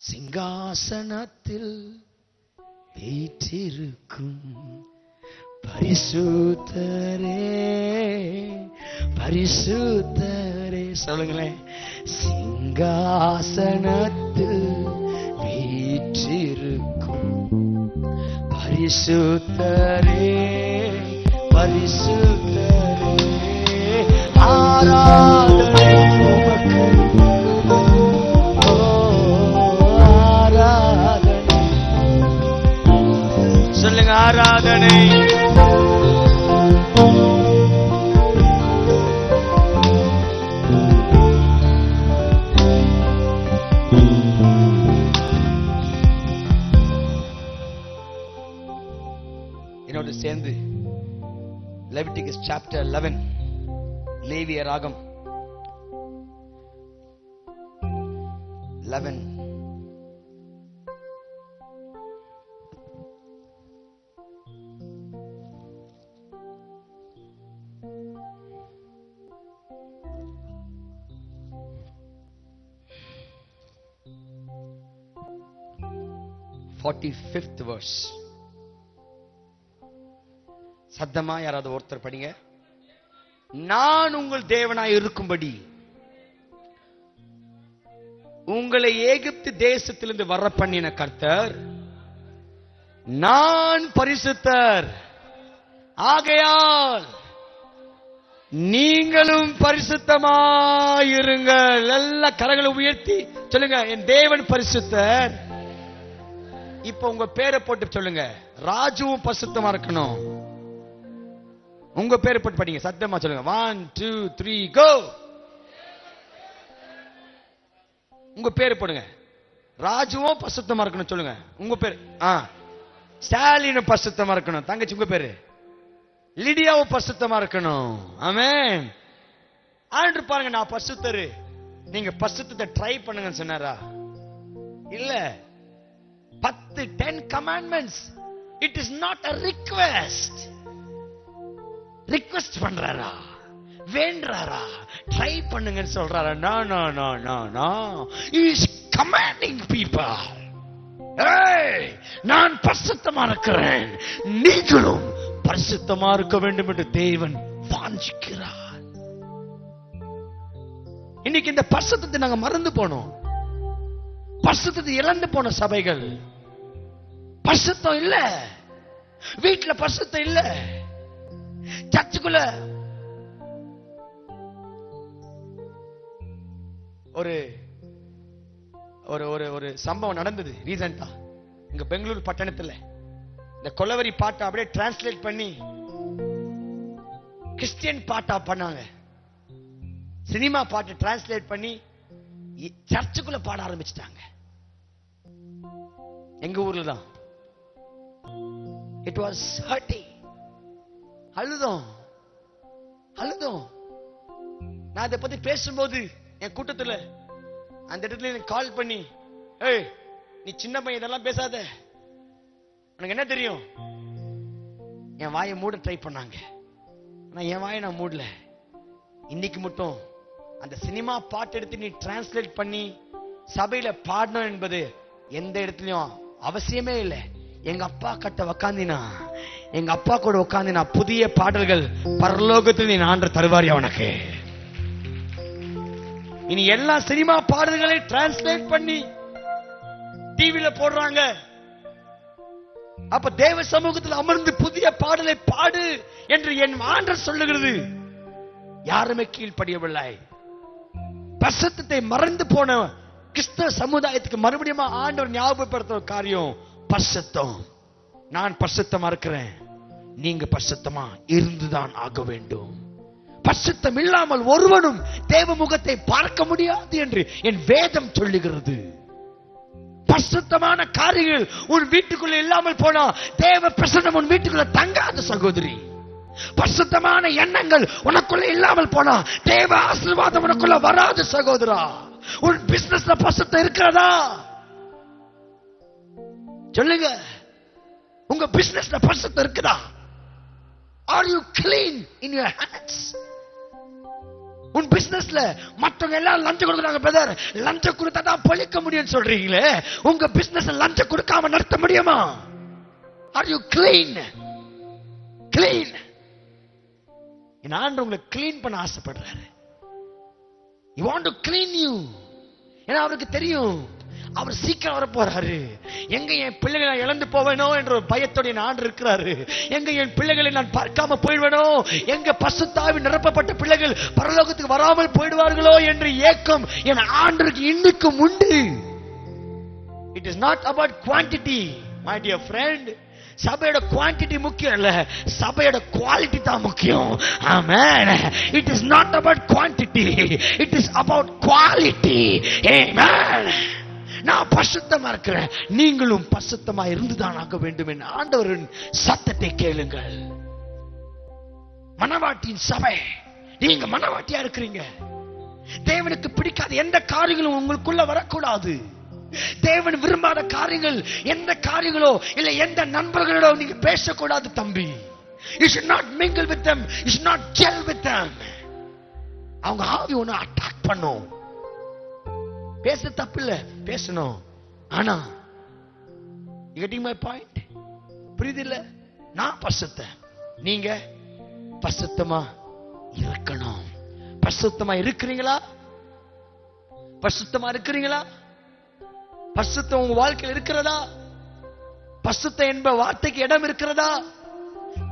சிங்காசனத்தில் வீற்றிருக்கும் பரிசுத்தரே பரிசுத்தரே. சொல்லுங்களேன். சிங்காசனத்தில் வீற்றிருக்கும் பரிசுத்தரே பரிசுத்தரே. ஆராதனை உமக்கு, ஆராதனை. சொல்லுங்க. ஆராதனை. என்னோடு சேர்ந்து Leviticus chapter 11, லேவிய ராகம் 11. Fifth verse. சத்தமா யாராவது ஒருத்தர் படிங்க. நான் உங்கள் தேவனாய் இருக்கும்படி உங்களை எகிப்து தேசத்திலிருந்து வர பண்ணின கர்த்தர் நான் பரிசுத்தர், ஆகையால் நீங்களும் பரிசுத்தமாயிருங்கள். எல்லா கரங்களை உயர்த்தி சொல்லுங்க. என் தேவன் பரிசுத்தர். இப்ப உங்க பேரை போட்டு சொல்லுங்க. ராஜுவும் பரிசுத்தமா இருக்கணும். உங்க பேரை போட்டு படிங்க. சத்தமா சொல்லுங்க. 1 2 3 கோ. உங்க பேரை போடுங்க. ராஜுவும் பரிசுத்தமா இருக்கணும். சொல்லுங்க உங்க பேரு. ஸ்டாலினும் பரிசுத்தமா இருக்கணும். தங்கச்சி உங்க பேரு லிடியாவும் பரிசுத்தமா இருக்கணும். ஆமென். ஆண்டு பாருங்க. நான் பரிசுத்தரு, நீங்க பரிசுத்தத்தை ட்ரை பண்ணுங்கன்னு சொன்னாரா? இல்ல. 10 commandments. It is not a request. Request பண்றாரா? வேண்டாரா? ட்ரை பண்ணுங்கன்னு சொல்றாரா? No no no no no. He is commanding people. ஏய், நான் பரிசுத்தமா இருக்கிறேன், நீங்களும் பரிசுத்தமா இருக்க வேண்டும் என்று தேவன் வாஞ்சிக்கிறார். இன்னைக்கு இந்த பரிசுத்தத்தை நாங்க மறந்து போனோம். பரிசுத்தத்தை இழந்து போன சபைகள். பரிசுத்தம் இல்ல, வீட்டுல பரிசுத்தம் இல்ல, சர்ச்சுக்குள்ள ஒரு ஒரு ஒரு சம்பவம் நடந்தது ரீசன்ட்டா இங்க பெங்களூர் பட்டணத்துல. இந்த கொலவரி பாட்டை அப்படியே டிரான்ஸ்லேட் பண்ணி கிறிஸ்டியன் பாட்டா பண்ணாங்க. சினிமா பாட்டு டிரான்ஸ்லேட் பண்ணி சர்ச்சுக்குள்ள பாட ஆரம்பிச்சிட்டாங்க. எங்க ஊர்ல தான். It was hurting. அழுதோம். நான் அதை பத்தி பேசும்போது என் கூட்டத்துல அந்த இடத்துல எனக்கு கால் பண்ணி, ஏய் நீ சின்ன பையன் இதெல்லாம் பேசாத, உனக்கு என்ன தெரியும்? என் வாயை மூட ட்ரை பண்ணாங்க. ஆனா என் வாயை நான் மூடல. இன்னைக்கு மட்டும் அந்த சினிமா பாட்டு எடுத்து நீ டிரான்ஸ்லேட் பண்ணி சபையில பாடணும் என்பது எந்த இடத்துலயும் அவசியமே இல்லை. எங்க அப்பா கிட்ட உக்காந்தினா, எங்க அப்பா கூட உட்காந்தினா புதிய பாடல்கள் பரலோகத்தில் நீ ஆண்டவர் தருவாரி அவனுக்கு. இனி எல்லா சினிமா பாடல்களை டிரான்ஸ்லேட் பண்ணி டிவில போடுறாங்க. அப்ப தேவ சமூகத்தில் அமர்ந்து புதிய பாடலை பாடு என்று என் ஆண்டவர் சொல்லுகிறது. யாருமே கீழ்ப்படியவில்லை. பரிசுத்தத்தை மறந்து போன கிறிஸ்தவ சமுதாயத்துக்கு மறுபடியும் ஆண்டவர் ஞாபகப்படுத்த காரியம் பரிசுத்தம். நான் பரிசுத்தமா இருக்கிறேன், நீங்க பரிசுத்தமா இருந்துதான் ஆக வேண்டும். பரிசுத்தம் இல்லாமல் ஒருவனும் தேவ முகத்தை பார்க்க முடியாது என்று என் வேதம் சொல்லுகிறது. பரிசுத்தமான காரியங்கள் உன் வீட்டுக்குள்ள இல்லாமல் போனா தேவ பிரசன்னம் உன் வீட்டுக்குள்ள தங்காத சகோதரி. பரிசுத்தமான எண்ணங்கள் உனக்குள்ள இல்லாமல் போனா தேவ ஆசீர்வாதம் உனக்குள்ள வராது சகோதரா. உன் பிசினஸ்ல பரிசுத்தம் இருக்கிறதா? சொல்லுங்க. உங்க பிசினஸ்ல பரிசுத்தம் இருக்குதா? Are you clean in your hands? உன் பிசினஸ்ல மற்றவங்க எல்லாம் லஞ்சம் கொடுக்குறாங்க பிரதர், லஞ்சம் கொடுத்தா தான் பொழிக்க முடியும்னு சொல்றீங்களே, உங்க பிசினஸ் லஞ்சம் கொடுக்காம நடத்த முடியுமா? Are you clean? கிளீன். என் ஆண்டவர் உங்களை கிளீன் பண்ண ஆசைப்படுறாரு. He want to clean you. ஏன்னா அவருக்கு தெரியும் அவர் சீக்கிரம் வர போறாரு. எங்க என் பிள்ளைகளை இழந்து போவேனோ என்ற ஒரு பயத்தோட ஆண்டு இருக்கிறாரு. எங்க என் பிள்ளைகளை நான் பார்க்காம போயிடுவேனோ, எங்க பசுத்தாவி நிரப்பப்பட்ட பிள்ளைகள் பரலோகத்துக்கு வராமல் போயிடுவார்களோ என்ற ஏக்கம் என் ஆண்டருக்கு இன்னைக்கும் உண்டு. It is not about quantity, my dear friend. சபையோட குவாண்டிட்டி முக்கியம் இல்ல, சபையோட குவாலிட்டி தான் முக்கியம். ஆமென். It is not about quantity, it is about quality. Amen. நான் பரிசுத்தமா இருக்கிறேன், நீங்களும் பரிசுத்தமா இருந்துதான் ஆக வேண்டும் என்ற ஆண்டவரின் சத்தத்தை கேளுங்கள். மனவாட்டியின் சபை, நீங்க மனவாட்டியா இருக்கிறீங்க. தேவனுக்கு பிடிக்காத எந்த காரியங்களும் உங்களுக்குள்ள வரக்கூடாது. தேவன் விரும்பாத காரியங்கள் எந்த காரியங்களோ இல்ல எந்த நண்பர்களோ நீங்க பேசக்கூடாது தம்பி. You should not mingle with them, you should not gel with them. அவங்க ஆவி ஒன்னு அட்டாக் பண்ணும். பேச தப்பு இல்ல, பேசணும். ஆனா you getting my point? புரியுது இல்ல? நான் பரிசுத்த, நீங்க பரிசுத்தமா இருக்கணும். பரிசுத்தமா இருக்கிறீங்களா? பரிசுத்தமா இருக்கிறீங்களா? பரிசுத்தம் உங்க வாழ்க்கையில் இருக்கிறதா? பரிசுத்தம் என்ப வார்த்தைக்கு இடம் இருக்கிறதா?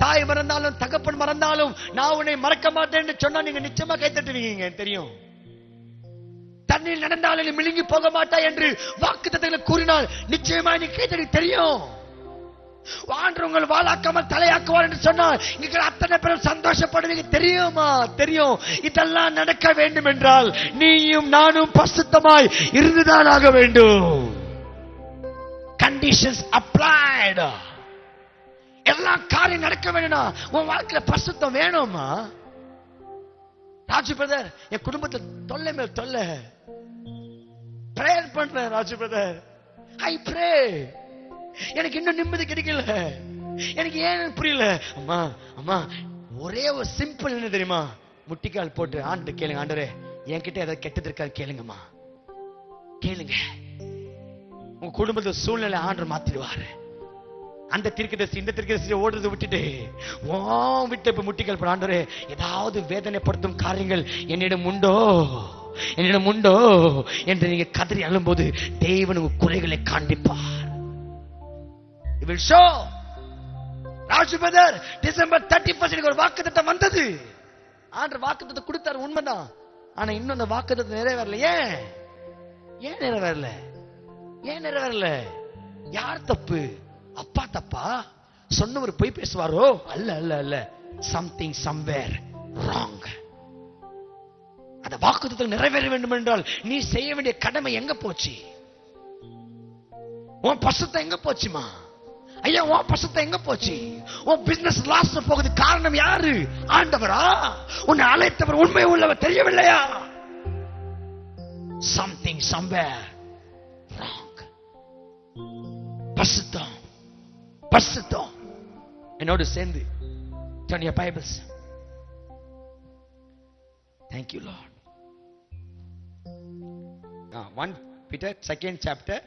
தாய் மறந்தாலும் தகப்பன் மறந்தாலும் நான் உன்னை மறக்க மாட்டேன்னு சொன்னா நீங்க நிச்சயமா கை தட்டுவீங்க. தெரியும். தண்ணீர் நடந்தாலும் நீ மிழுங்கி போக மாட்டாய் என்று வாக்குத்தத்தங்களை கூறினால் நிச்சயமா நீ கை தட்டி. தெரியும். ஆண்டவர் உங்கள் வாளாக்காமல் தலையாக்குவார் என்று சொன்னால் நீங்கள் அத்தனை பேரும் சந்தோஷப்படுவீங்க. தெரியுமா? தெரியும். இதெல்லாம் நடக்க வேண்டும் என்றால் நீயும் நானும் பரிசுத்தமாய் இருந்துதான் ஆக வேண்டும். Conditions applied. எல்லா காரியம் நடக்க வேணும்னா உன் வாழ்க்கையில பரிசுத்தம் வேணுமா? ராஜு பிரதர், என் குடும்பத்தை தொல்லை மேல் தொல்லை, பிரேயர் பண்றேன் ராஜு பிரதர், ஐ பிரே, எனக்கு இன்னும் நிம்மதி கிடைக்கல, எனக்கு ஏன் புரியல. அம்மா அம்மா ஒரே ஒரு சிம்பிள் என்ன தெரியுமா? முட்டிக்கால் போட்டு ஆண்டு கேளுங்க, ஆண்டவரே என்கிட்ட ஏதாவது கெட்டது இருக்காது கேளுங்கம்மா, கேளுங்க. உங்க குடும்பத்தை சூழ்நிலை ஆண்டவர் மாத்திடுவாரு. அந்த தீர்க்கதரிசி இந்த தீர்க்கதரிசி ஓடுறதை விட்டுட்டு விட்டு இப்ப முட்டிக்கால் போட, ஆண்டவரே ஏதாவது வேதனைப்படுத்தும் காரியங்கள் என்னிடம் உண்டோ என்னிடம் உண்டோ என்று நீங்க கதறி அழும்போது தேவன் உங்க குறைகளை காண்பிப்பார். will show. Raju brother, December 31 ஒரு வாக்குத்தத்தம் வந்தது. ஆண்டவர் வாக்குத்தத்தம் கொடுத்தாரு, உண்மைதான். ஆனா இன்னும் அந்த வாக்குத்தத்தம் நிறைவேறல. ஏன் நிறைவேறல? ஏன் நிறைவேறல? யார் தப்பு? அப்பா தப்பா? சொன்னவர் போய் பேசுவாரோ? அல்ல அல்ல அல்ல. something somewhere wrong. அந்த வாக்குத்தத்தம் நிறைவேற வேண்டும் என்றால் நீ செய்ய வேண்டிய கடமை எங்க போச்சு? உன் பசுத்தம் எங்க போச்சுமா? ஐயா உன் பசுத்தம் எங்க போச்சு? உன் பிசினஸ் லாஸ் போகுது, காரணம் யாரு? ஆண்டவரா? உன்னை அழைத்தவர் உண்மை உள்ளவர் தெரியவில்லையா? something somewhere wrong. பசுத்தம் பசுத்தம் என்னோடு சேர்ந்து turn your Bibles. Thank you Lord. 1 Peter 2nd chapter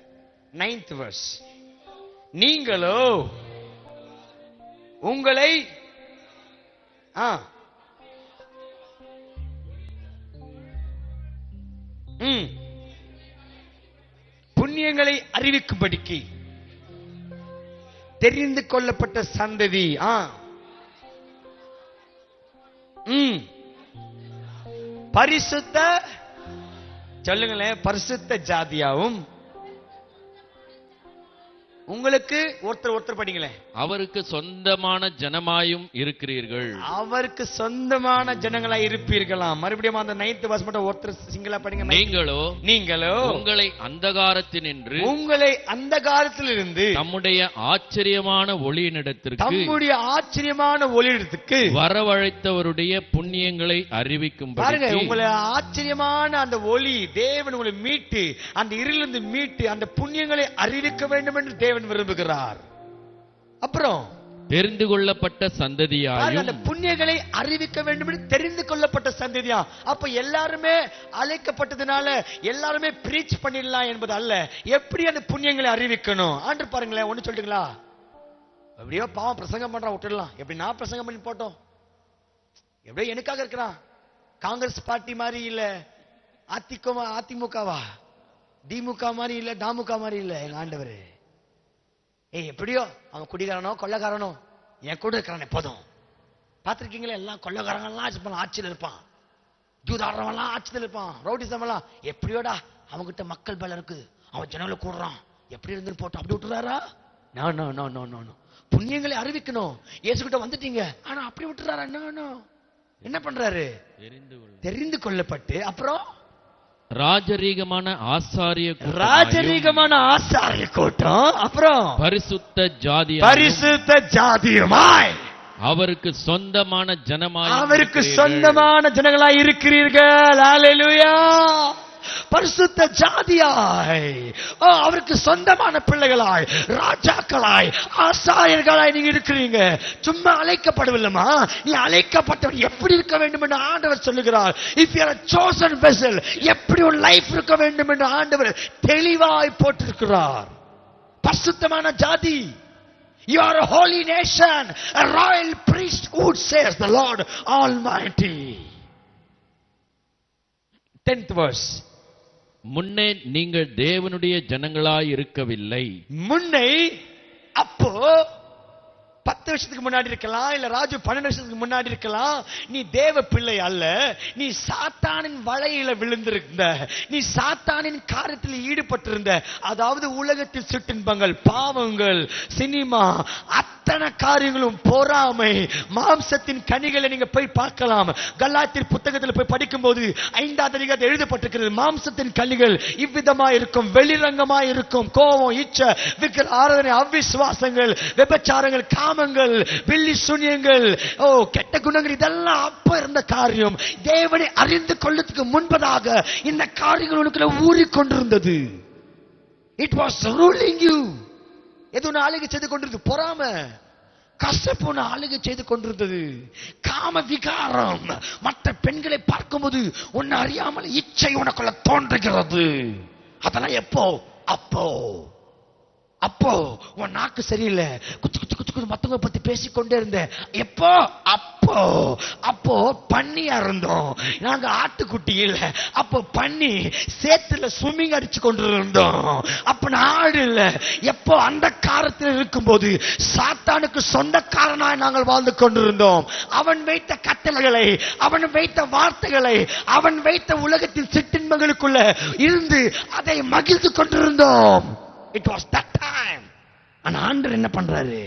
9th verse. நீங்களோ உங்களை புண்ணியங்களை அறிவிக்கும்படிக்கு தெரிந்து கொள்ளப்பட்ட சந்ததி, பரிசுத்த, சொல்லுங்களேன், பரிசுத்த ஜாதியாவும் உங்களுக்கு ஒருத்தர் படிங்களேன், அவருக்கு சொந்தமான ஜனமாயும் இருக்கிறீர்கள். அவருக்கு சொந்தமான ஜனங்களாய் இருப்பீர்களாம். மறுபடியும் அந்த 9th verse மட்டும் ஒருத்தர் சிங்கிளா படிங்க. நீங்களோ உங்களை அந்தகாரத்தினின்று, உங்களை அந்தகாரத்திலிருந்து நம்முடைய ஆச்சரியமான ஒளியிடத்துக்கு வரவழைத்தவருடைய புண்ணியங்களை அறிவிக்கும். பாருங்க, உங்களை ஆச்சரியமான அந்த ஒளி, தேவன் உங்களை மீட்டு அந்த இருளிலிருந்து மீட்டு அந்த புண்ணியங்களை அறிவிக்க வேண்டும் என்று தேவன் விரும்புகிறார். அப்புறம் தெரிந்து கொள்ளப்பட்ட சந்ததியாயும் அந்த புண்ணியங்களை அறிவிக்க வேண்டும் என்று தெரிந்து கொள்ளப்பட்ட சந்ததியா. அப்ப எல்லாருமே அழைக்கப்பட்டதுனால எல்லாருமே பிரீச் பண்ணிடலாம் என்பது அல்ல. எப்படி அந்த புண்ணியங்களை அறிவிக்கணும் ஆண்டு பாருங்களேன். ஒண்ணு சொல்லிட்டுங்களா, எப்படியோ பாவம் பிரசங்கம் பண்றான் விட்டுடலாம், எப்படி நான் பிரசங்கம் பண்ணி போட்டோம், எப்படியோ எனக்காக இருக்கிறான். காங்கிரஸ் பார்ட்டி மாதிரி இல்ல, அதிமுகவா திமுக மாதிரி இல்ல, தாமுக மாதிரி இல்ல எங்க ஆண்டவர். எப்படியோ அவன் குடிகாரனோ கொள்ளக்காரனோ என் கூட இருக்கிறான் எப்போதும். பார்த்திருக்கீங்களா, எல்லாம் கொள்ளக்காரங்கெல்லாம் ஆட்சியில் இருப்பான், ஜூதாடுறவன்லாம் ஆட்சியில் இருப்பான், ரவுடிசம் எல்லாம் எப்படியோடா அவங்ககிட்ட மக்கள் பலம் இருக்கு, அவன் ஜனங்களை கூடுறான், எப்படி இருந்து போட்டு அப்படி விட்டுறாரா? புண்ணியங்களை அறிவிக்கணும். இயேசுகிட்ட வந்துட்டீங்க ஆனா அப்படி விட்டுறாரா? என்ன பண்றாரு? தெரிந்து கொள்ளப்பட்டு அப்புறம் ராஜரீகமான ஆசாரிய கூட்டம், அப்புறம் பரிசுத்த ஜாதியுமாய் அவருக்கு சொந்தமான ஜனங்களாய் இருக்கிறீர்கள். அல்லேலூயா. பரிசுத்த ஜாதியாய், அவருக்கு சொந்தமான பிள்ளைகளாய், ராஜாக்களாய், ஆசாரியர்களாய் நீங்க இருக்கிறீங்க. சும்மா அழைக்கப்படவில்லைமா, நீ அழைக்கப்பட்டவன் எப்படி இருக்க வேண்டும் என்று ஆண்டவர் சொல்லுகிறார். If you are a chosen vessel, எப்படி ஒரு லைஃப் இருக்க வேண்டும் என்று ஆண்டவர் தெளிவாய் போட்டிருக்கிறார். பரிசுத்தமான ஜாதி. You are a holy nation, a royal priesthood, says the Lord Almighty. 10th verse. முன்னே நீங்கள் தேவனுடைய ஜனங்களாய் இருக்கவில்லை. முன்னை அப்போ 10 வருஷத்துக்கு முன்னாடி இருக்கலாம், இல்ல ராஜு 12 வருஷத்துக்கு முன்னாடி இருக்கலாம். நீ தேவ பிள்ளை அல்ல, நீ சாத்தானின் வலையில விழுந்திருந்த, நீ சாத்தானின் காரியத்தில் ஈடுபட்டிருந்த, அதாவது உலகத்தில் சிற்றின்பங்கள், பாவங்கள், சினிமா, அத்தனை காரியங்களும், பொறாமை, மாம்சத்தின் கனிகளை நீங்க போய் பார்க்கலாம். கலாத்தியர் புத்தகத்தில் போய் படிக்கும் போது 5வது அதிகாரத்தில் எழுதப்பட்டிருக்கிறது. மாம்சத்தின் கனிகள் இவ்விதமா இருக்கும், வெளிரங்கமாய் இருக்கும். கோபம், இச்சை, விக்கிர ஆராதனை, அவிசுவாசங்கள், விபச்சாரங்கள், காமங்கள், வெள்ளி சூனியங்கள், கெட்ட குணங்கள், இதெல்லாம் அப்ப இருந்த காரியம். தேவனை அறிந்து கொள்ளத்துக்கு முன்பதாக இந்த காரியங்கள் உனக்குள்ள ஊறிக்கொண்டிருந்தது. It was ruling you. எது ஒன்று ஆளுகை செய்து கொண்டிருந்தது? பொறாமை, கசப்பு ஒன்று ஆளுகை செய்து கொண்டிருந்தது. காம விகாரம், மற்ற பெண்களை பார்க்கும்போது உன்னை அறியாமல் இச்சை உனக்குள்ள தோன்றுகிறது. அதெல்லாம் எப்போ? அப்போ உன் நாக்கு சரியில்லை, குச்சு குச்சு குச்சு குச்சு மத்தவங்க பத்தி பேசிக்கொண்டே இருந்தேன். எப்போ? அப்போ பண்ணியா இருந்தோம் நாங்க, ஆட்டுக்குட்டி இல்ல. அப்போ பண்ணி சேத்துல ஸ்விம்மிங் அடிச்சு கொண்டு இருந்தோம். அப்ப ஆடு இல்ல. எப்போ? அந்த காலத்தில் இருக்கும்போது சாத்தானுக்கு சொந்தக்காரனாய் நாங்கள் வாழ்ந்து கொண்டிருந்தோம். அவன் வைத்த கட்டளைகளை, அவன் வைத்த வார்த்தைகளை, அவன் வைத்த உலகத்தின் சிற்றின்பங்களுக்குள்ள இருந்து அதை மகிழ்ந்து கொண்டிருந்தோம். It was that time. ஆனா ஆண்டவர் என்ன பண்றாரு?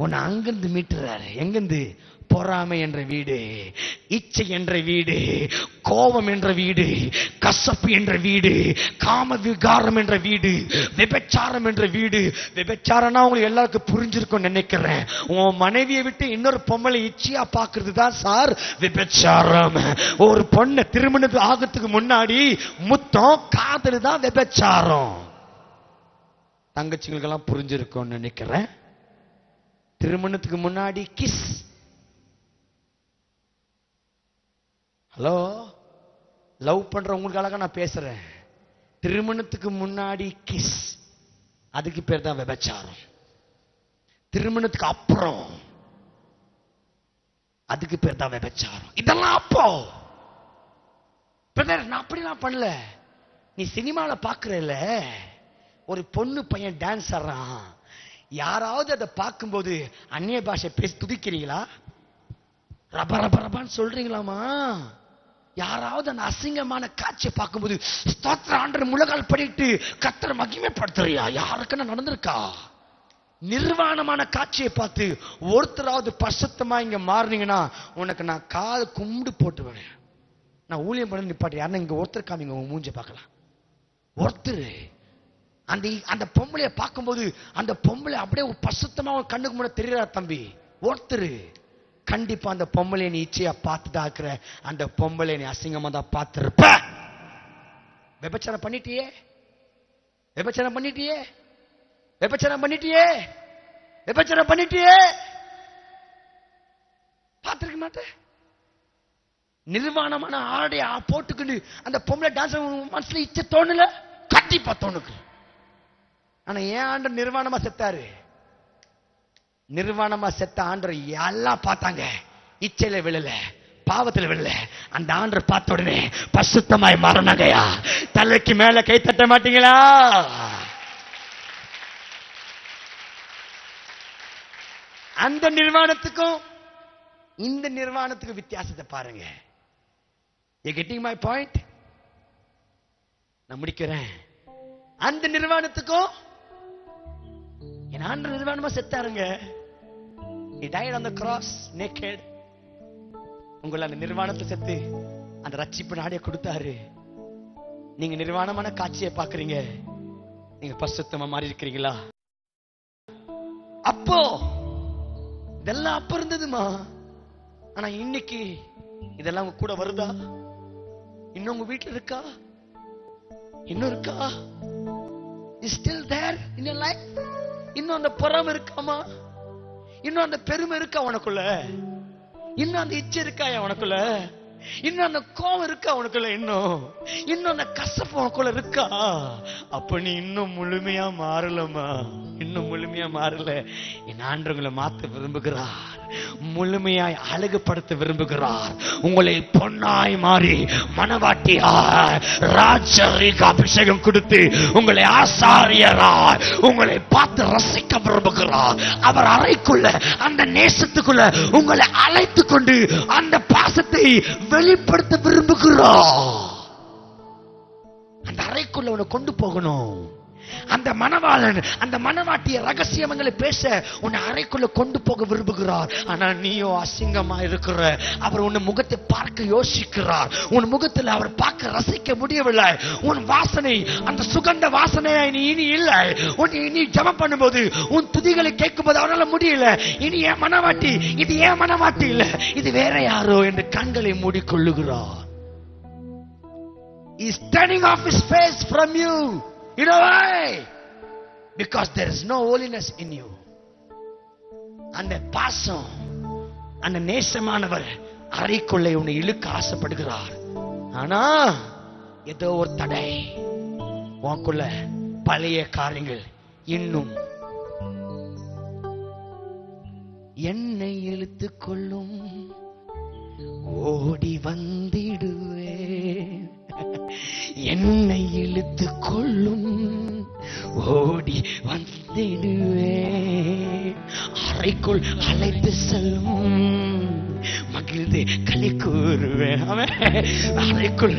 உன்னை அங்கிருந்து மீட்டுறாரு. எங்கிருந்து? பொறாமை என்ற வீடு, இச்சை என்ற வீடு, கோபம் என்ற வீடு, கசப்பு என்ற வீடு, காம விகாரம் என்ற வீடு, விபச்சாரம் என்ற வீடு. விபச்சாரம்னா உங்களுக்கு எல்லாருக்கும் புரிஞ்சிருக்கும் நினைக்கிறேன். உன் மனைவியை விட்டு இன்னொரு பொம்மலை இச்சையா பாக்குறது தான் சார் விபச்சாரம். ஒரு பொண்ணை திருமணத்துக்கு ஆகிறதுக்கு முன்னாடி முத்தம், காதல் தான் விபச்சாரம். தங்கச்சிகளுக்கெல்லாம் புரிஞ்சிருக்கும் நினைக்கிறேன். திருமணத்துக்கு முன்னாடி கிஸ். ஹலோ, லவ் பண்றவங்களுக்காக நான் பேசுறேன். திருமணத்துக்கு முன்னாடி கிஸ், அதுக்கு பேர் தான் விபச்சாரம். திருமணத்துக்கு அப்புறம் அதுக்கு பேர் தான் விபச்சாரம். இதெல்லாம் அப்போ. நான் அப்படிலாம் பண்ணல. நீ சினிமால பாக்குறல, ஒரு பொண்ணு பையன் டான்ஸ் ஆடுறான், யாராவது அதை பார்க்கும்போது அந்நிய பாஷை பேசி துதிக்கிறீங்களா? ரப ரப ரபான்னு சொல்றீங்களாமா? யாராவது அந்த அசிங்கமான காட்சியை பார்க்கும்போது ஸ்தோத்திர ஆண்டவர் முழங்கால் படிட்டு கர்த்தரை மகிமைப்படுத்துறியா? யாருக்குன்னு நடந்திருக்கா? நிர்வாணமான காட்சியை பார்த்து ஒருத்தராவது பரிசுத்தமா இங்க மாறினீங்கன்னா உனக்கு நான் காது கும்பிடு போட்டுவேன். நான் ஊழியம் பண்ணி நிப்பாட்டு. யாருன்னா இங்க ஒருத்தர் காமிங்க, உங்க மூஞ்ச பார்க்கலாம். ஒருத்தர் அந்த பொம்பளைய பார்க்கும்போது அந்த பொம்பளை அப்படியே பரிசுத்தமா கண்ணுக்கு முன்னாடி தெரியறா தம்பி. ஒருத்தர் கண்டிப்பா அந்த பொம்பளை நீ இச்சையா பார்த்துதான் இருக்கிற, அந்த பொம்பளை நீ அசிங்கமா தான் பார்த்திருப்ப. விபச்சாரம் பண்ணிட்டியே, விபச்சாரம் பண்ணிட்டியே, விபச்சாரம் பண்ணிட்டியே, விபச்சாரம் பண்ணிட்டியே. பார்க்க மாட்டேன். நிர்வாணமான ஆடை போட்டுக்கிட்டு அந்த பொம்பளை டான்ஸ் மனசுல இச்ச தோணல, கண்டிப்பா தோணுக்கு. ஆனா ஏன் ஆண்டர் நிர்வாணமா செத்தாரு? நிர்வாணமா செத்த ஆண்டர் எல்லாம் பார்த்தாங்க, இச்சையில விழல, பாவத்தில் விழல. அந்த ஆண்டர் பார்த்த உடனே பரிசுத்தமாய் மாறினாங்கயா. தலைக்கு மேல கை தட்ட மாட்டீங்களா? அந்த நிர்வாணத்துக்கும் இந்த நிர்வாணத்துக்கு வித்தியாசத்தை பாருங்க. You getting my point? நான் முடிக்கிறேன். அந்த நிர்வாணத்துக்கும் என் ஆண்டவர் நிர்வாணமா செத்தாருங்க. He died on the cross naked. உங்களை அந்த நிர்வாணத்தை செத்து அந்த ரட்சிப்பு நாடே கொடுத்தாரு. நீங்க நிர்வாணமான காட்சியை பாக்குறீங்க, நீங்க பரிசுத்தமா மாறி இருக்கிறீங்களா? அப்போ இதெல்லாம் அப்ப இருந்ததுமா. ஆனா இன்னைக்கு இதெல்லாம் உங்க கூட வருதா? இன்னும் உங்க வீட்டுல இருக்கா? இன்னும் இருக்கா? is still there in your life? இன்னும் அந்த பொறாமை இருக்காமா? இன்னும் அந்த பெருமை இருக்கா உனக்குள்ள? இன்னும் அந்த இச்சை இருக்கா உனக்குள்ள? இன்னும் அந்த கோபம் இருக்கா உனக்குள்ள? இன்னும் அந்த கசப்பு உனக்குள்ள இருக்கா? அப்ப நீ இன்னும் முழுமையா மாறலமா. இன்னும் முழுமையா மாறல. என் ஆண்டவங்களை மாத்த விரும்புகிறார், முழுமையாய் அழகுபடுத்த விரும்புகிறார். உங்களை பொன்னாய் மாறி மனவாட்டியாய் ராஜரீக அபிஷேகம் கொடுத்து உங்களை ஆசாரியராய் உங்களை பார்த்து ரசிக்க விரும்புகிறார். அவர் அறைக்குள்ள அந்த நேசத்துக்குள்ள உங்களை அழைத்து கொண்டு அந்த பாசத்தை வெளிப்படுத்த விரும்புகிறார். அந்த அறைக்குள்ள உன்னை கொண்டு போகணும். அந்த மணவாளன் அந்த மணவாட்டிய ரகசியங்களை பேச உன்னை அறைக்குள்ள கொண்டு போக விரும்புகிறார். ஆனா நீயோ அசிங்கமா இருக்கிற. அவர் உன் முகத்தை பார்க்க யோசிக்கிறார். உன் முகத்தில் அவர் பார்க்க ரசிக்க முடியவில்லை. உன் வாசனை அந்த சுகந்த வாசனை இனி இல்லை. இனி ஜெபம் பண்ணும்போது உன் துதிகளை கேட்கும் போது அவனால முடியல. இனி ஏன் மணவாட்டி, இது ஏன் மணவாட்டி இல்ல, இது வேற யாரோ என்று கண்களை மூடிக்கொள்ளுகிறார். He is turning off his face from you. You know why? Because there is no holiness in you. அந்த பாசம் அந்த நேசமானவர் அறைக்குள்ளே உன்னை இழுக்க ஆசைப்படுகிறார். ஆனா ஏதோ ஒரு தடை, உனக்குள்ள பழைய காரியங்கள் இன்னும் என்னை இழுத்துக் கொள்ளும், ஓடி வந்திடுவேன். என்னை இழுத்துக் கொள்ளும், ஓடி வந்திடுவேன். அறைக்குள் அழைத்து செல்லும், மகிழ்ந்து களி கூறுவேன். அறைக்குள்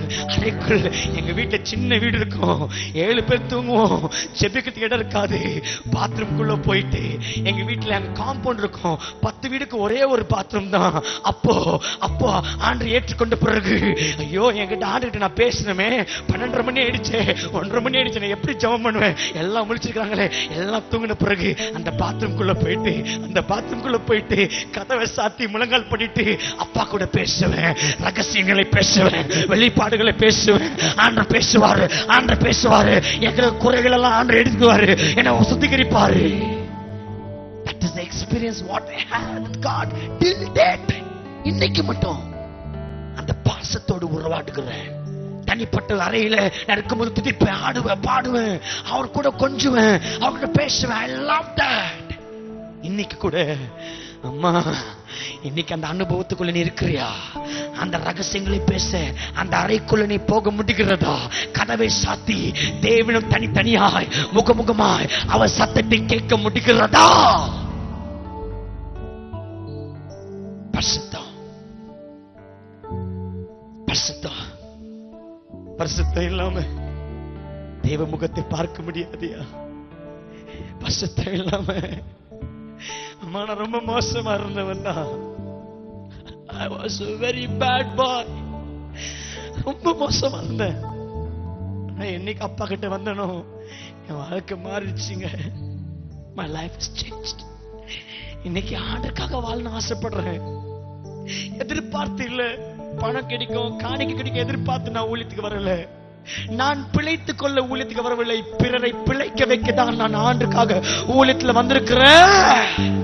எங்க வீட்டுல சின்ன வீடு இருக்கும், 7 பேர் தூங்குவோம், செபிக்கிறதுக்கு இடம் இருக்காது. பாத்ரூம்குள்ள போயிட்டு எங்க வீட்டுல அங்க காம்பவுண்ட் இருக்கும், 10 வீடுக்கு ஒரே ஒரு பாத்ரூம் தான். அப்போ ஆண்டு ஏற்றுக்கொண்ட பிறகு ஐயோ என்கிட்ட ஆண்டுகிட்ட நான் பேசணுமே, 12:30 மணி ஆயிடுச்சு, 1:30 மணி ஆயிடுச்சு, நான் எப்படி ஜெபம் பண்ணுவேன்? எல்லாம் முடிச்சிருக்காங்களே, எல்லாம் தூங்கின பிறகு அந்த பாத்ரூம்குள்ள போயிட்டு கதவை சாத்தி முழங்கால் பண்ணிட்டு அப்பா கூட பேசுவேன், ரகசியங்களை பேசுவேன், வெளிப்பாடுகளை பேசுவேன். ஆண்டவர் பேசுவாரு, எங்க குறைகள் எல்லாம் ஆண்டவர் எடுத்துக்குவாரு, என்ன சுத்திகரிப்பாரு. That is the experience what I had with God till date. இன்னைக்கு மட்டும் அந்த பாசத்தோடு உறவாடுகிறேன். தனிப்பட்ட அறையில நடக்கும்போது துதிப்பேன், ஆடுவேன், பாடுவேன், அவர் கூட கொஞ்சுவேன், அவர்கிட்ட பேசுவேன். I love that. இன்னைக்கு கூட அம்மா, இன்னைக்கு அந்த அனுபவத்துக்குள்ள நீ இருக்கிறியா? அந்த ரகசியங்களை பேச அந்த அறைக்குள்ள நீ போக முடிகிறதா? கதவை சாத்தி தேவனும் தனித்தனியாய் முகமுகமாய் அவர் சத்தத்தை கேட்க முடிகிறதா? பரிசுத்தம் இல்லாம தேவ முகத்தை பார்க்க முடியாதியா? பரிசுத்தம் இல்லாம அம்மா நான் ரொம்ப மோசமா இருந்தவன் தான். I was a very bad boy. ரொம்ப மோசமா இருந்தேன். என்னைக்கு அப்பா கிட்ட வந்தனோ என் வாழ்க்கை மாறிடுச்சுங்க. My life has changed. இன்னைக்கு ஆண்டவருக்காக வாழணும் ஆசைப்படுறேன். எதிர்பார்த்து இல்ல, பணம் கிடைக்கும், காணிக்கை கிடைக்கும் எதிர்பார்த்து நான் ஊழியத்துக்கு வரல. நான் பிழைத்துக் கொள்ள ஊழியத்துக்கு வரவில்லை, பிறரை பிழைக்க வைக்கதான் நான் ஆண்டுக்காக ஊழியத்துல வந்திருக்கிறேன்.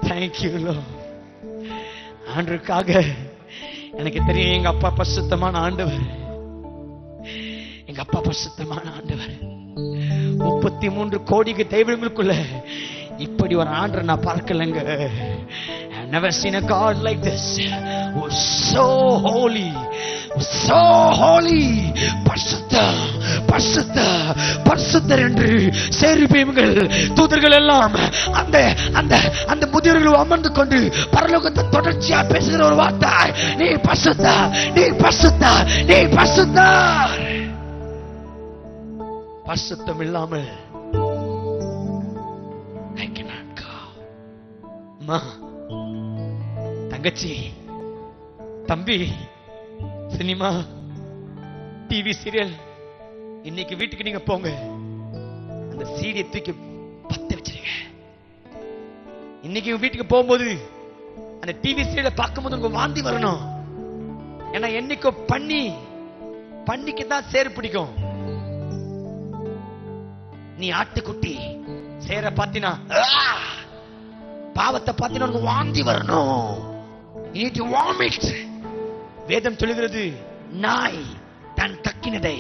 Thank you Lord. ஆண்டவருக்காக எனக்கு தெரியும், எங்க அப்பா பரிசுத்தமான ஆண்டவர். எங்க அப்பா பரிசுத்தமான ஆண்டவர். 33 கோடிக்கு தெய்வங்களுக்குள்ள இப்படி ஒரு ஆண்டரை நான் பார்க்கலங்க. I've never seen a God like this. Oh, so holy, so holy. பரிசுத்தர், பரிசுத்தர், பரிசுத்தர் என்று சேருபீம்கள் தூதர்கள் எல்லாம் அந்த அந்த அந்த முதியவர்கள் அமர்ந்து கொண்டு பரலோகத்தை தொடர்ச்சியா பேசுகிற ஒரு வார்த்தை, நீ பரிசுத்தர், நீ பரிசுத்தர், நீ பரிசுத்தர். பரிசுத்தம் இல்லாமல் I cannot go. அம்மா, தங்கச்சி, தம்பி, சினிமா, டிவி சீரியல், இன்னைக்கு வீட்டுக்கு நீங்க போங்க, அந்த சீடியை தூக்கி பத்த வச்சிருங்க. இன்னைக்கு வீட்டுக்கு போகும்போது அந்த டிவி சீரியலை பார்க்கும்போது உங்களுக்கு வாந்தி வரணும். ஏன்னா என்னைக்கோ பண்ணிக்கு தான் சேறு பிடிக்கும். நீ ஆட்டுக்குட்டி சேர பாத்தினா, பாவத்தை பாத்தினா உனக்கு வாந்தி வரணும். You need to vomit. வேதம் சொல்லுகிறது, நாய் தன் கக்கினதை